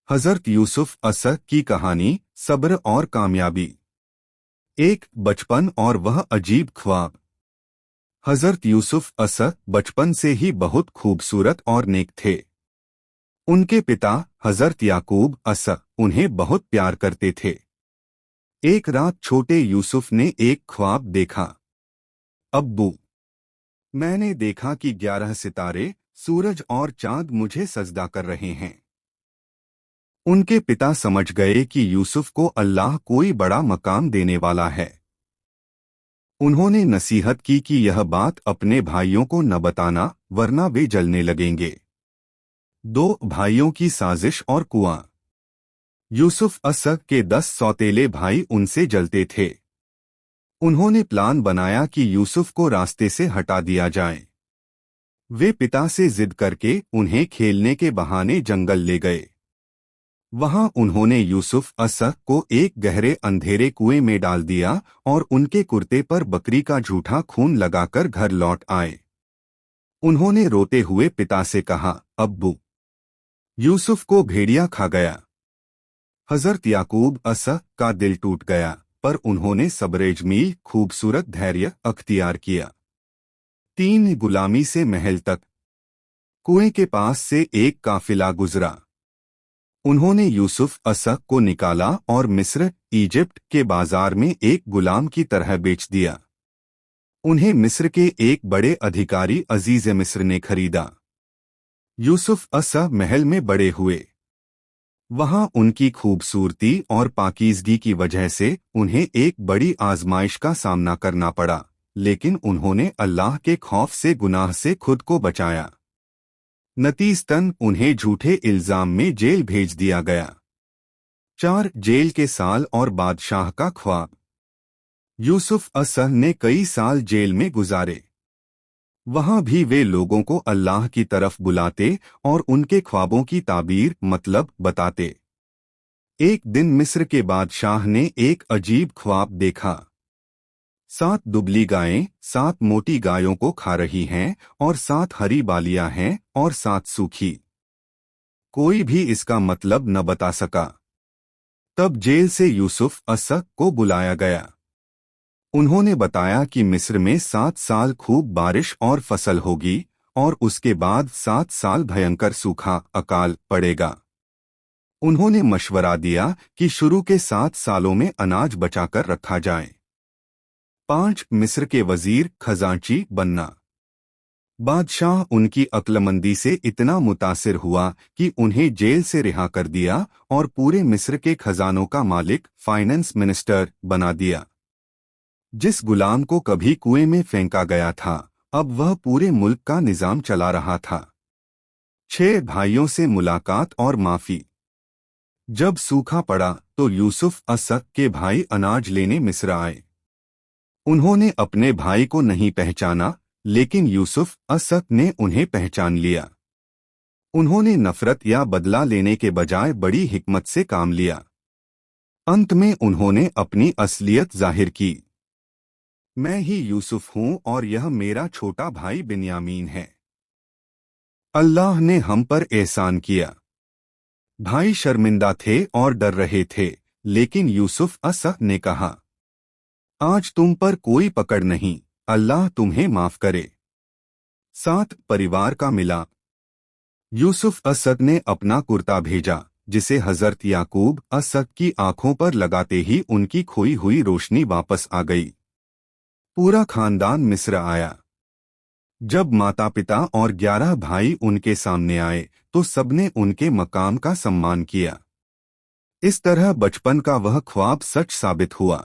हजरत यूसुफ असद की कहानी, सब्र और कामयाबी। एक बचपन और वह अजीब ख्वाब। हजरत यूसुफ असद बचपन से ही बहुत खूबसूरत और नेक थे। उनके पिता हजरत याकूब असद उन्हें बहुत प्यार करते थे। एक रात छोटे यूसुफ ने एक ख्वाब देखा। अब्बू, मैंने देखा कि 11 सितारे, सूरज और चांद मुझे सजदा कर रहे हैं। उनके पिता समझ गए कि यूसुफ को अल्लाह कोई बड़ा मकाम देने वाला है। उन्होंने नसीहत की कि यह बात अपने भाइयों को न बताना, वरना वे जलने लगेंगे। 2 भाइयों की साजिश और कुआं। यूसुफ असद के 10 सौतेले भाई उनसे जलते थे। उन्होंने प्लान बनाया कि यूसुफ को रास्ते से हटा दिया जाए। वे पिता से जिद करके उन्हें खेलने के बहाने जंगल ले गए। वहां उन्होंने यूसुफ असद को एक गहरे अंधेरे कुएं में डाल दिया और उनके कुर्ते पर बकरी का झूठा खून लगाकर घर लौट आए। उन्होंने रोते हुए पिता से कहा, अब्बू, यूसुफ को भेड़िया खा गया। हजरत याकूब असद का दिल टूट गया, पर उन्होंने सब्र-ए-जमील खूबसूरत धैर्य अख्तियार किया। 3 गुलामी से महल तक। कुएं के पास से एक काफिला गुजरा। उन्होंने यूसुफ असद को निकाला और मिस्र, इजिप्ट के बाजार में एक गुलाम की तरह बेच दिया। उन्हें मिस्र के एक बड़े अधिकारी अजीज मिस्र ने खरीदा। यूसुफ असद महल में बड़े हुए। वहां उनकी खूबसूरती और पाकीज़गी की वजह से उन्हें एक बड़ी आजमाइश का सामना करना पड़ा, लेकिन उन्होंने अल्लाह के खौफ से गुनाह से खुद को बचाया। नतीजतन उन्हें झूठे इल्जाम में जेल भेज दिया गया। 4 जेल के साल और बादशाह का ख्वाब। यूसुफ असद ने कई साल जेल में गुजारे। वहां भी वे लोगों को अल्लाह की तरफ बुलाते और उनके ख्वाबों की ताबीर मतलब बताते। एक दिन मिस्र के बादशाह ने एक अजीब ख्वाब देखा। 7 दुबली गायें 7 मोटी गायों को खा रही हैं और 7 हरी बालियां हैं और 7 सूखी। कोई भी इसका मतलब न बता सका। तब जेल से यूसुफ असद को बुलाया गया। उन्होंने बताया कि मिस्र में 7 साल खूब बारिश और फसल होगी और उसके बाद 7 साल भयंकर सूखा अकाल पड़ेगा। उन्होंने मशवरा दिया कि शुरू के 7 सालों में अनाज बचाकर रखा जाए। 5 मिस्र के वजीर खजांची बनना। बादशाह उनकी अक्लमंदी से इतना मुतासिर हुआ कि उन्हें जेल से रिहा कर दिया और पूरे मिस्र के खजानों का मालिक फाइनेंस मिनिस्टर बना दिया। जिस गुलाम को कभी कुएं में फेंका गया था, अब वह पूरे मुल्क का निजाम चला रहा था। 6 भाइयों से मुलाकात और माफी। जब सूखा पड़ा तो यूसुफ असद के भाई अनाज लेने मिस्र आए। उन्होंने अपने भाई को नहीं पहचाना, लेकिन यूसुफ असद ने उन्हें पहचान लिया। उन्होंने नफरत या बदला लेने के बजाय बड़ी हिकमत से काम लिया। अंत में उन्होंने अपनी असलियत जाहिर की। मैं ही यूसुफ हूं और यह मेरा छोटा भाई बिन्यामीन है। अल्लाह ने हम पर एहसान किया। भाई शर्मिंदा थे और डर रहे थे, लेकिन यूसुफ असद ने कहा, आज तुम पर कोई पकड़ नहीं, अल्लाह तुम्हें माफ करे। 7 परिवार का मिलाप। यूसुफ असद ने अपना कुर्ता भेजा, जिसे हजरत याकूब असद की आंखों पर लगाते ही उनकी खोई हुई रोशनी वापस आ गई। पूरा खानदान मिस्र आया। जब माता पिता और 11 भाई उनके सामने आए तो सबने उनके मकाम का सम्मान किया। इस तरह बचपन का वह ख्वाब सच साबित हुआ।